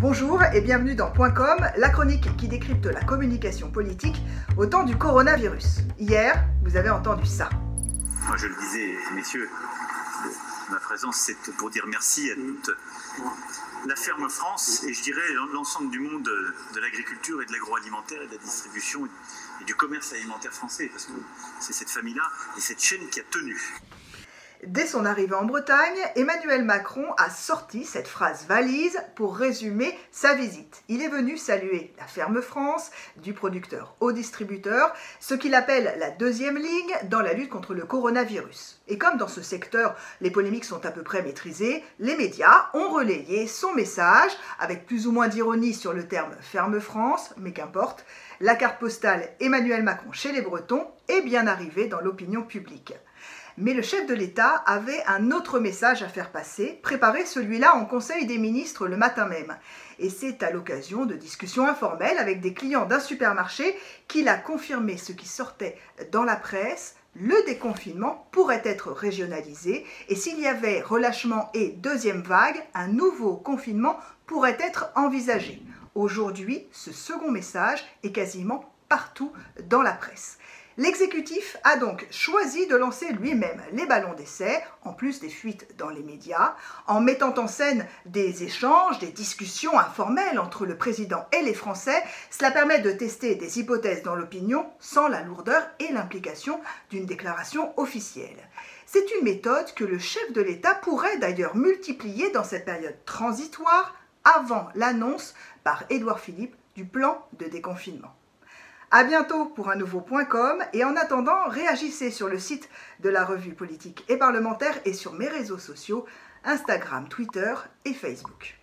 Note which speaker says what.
Speaker 1: Bonjour et bienvenue dans Point Com, la chronique qui décrypte la communication politique au temps du coronavirus. Hier, vous avez entendu ça.
Speaker 2: Moi je le disais, messieurs, ma présence c'est pour dire merci à toute la ferme France et je dirais l'ensemble du monde de l'agriculture et de l'agroalimentaire et de la distribution et du commerce alimentaire français, parce que c'est cette famille-là et cette chaîne qui a tenu.
Speaker 1: Dès son arrivée en Bretagne, Emmanuel Macron a sorti cette phrase valise pour résumer sa visite. Il est venu saluer la ferme France, du producteur au distributeur, ce qu'il appelle la deuxième ligne dans la lutte contre le coronavirus. Et comme dans ce secteur, les polémiques sont à peu près maîtrisées, les médias ont relayé son message, avec plus ou moins d'ironie sur le terme ferme France, mais qu'importe, la carte postale Emmanuel Macron chez les Bretons est bien arrivée dans l'opinion publique. Mais le chef de l'État avait un autre message à faire passer, préparé celui-là en Conseil des ministres le matin même. Et c'est à l'occasion de discussions informelles avec des clients d'un supermarché qu'il a confirmé ce qui sortait dans la presse. Le déconfinement pourrait être régionalisé et s'il y avait relâchement et deuxième vague, un nouveau confinement pourrait être envisagé. Aujourd'hui, ce second message est quasiment partout dans la presse. L'exécutif a donc choisi de lancer lui-même les ballons d'essai, en plus des fuites dans les médias, en mettant en scène des échanges, des discussions informelles entre le président et les Français. Cela permet de tester des hypothèses dans l'opinion sans la lourdeur et l'implication d'une déclaration officielle. C'est une méthode que le chef de l'État pourrait d'ailleurs multiplier dans cette période transitoire avant l'annonce par Édouard Philippe du plan de déconfinement. À bientôt pour un nouveau Point Com et en attendant, réagissez sur le site de la revue politique et parlementaire et sur mes réseaux sociaux, Instagram, Twitter et Facebook.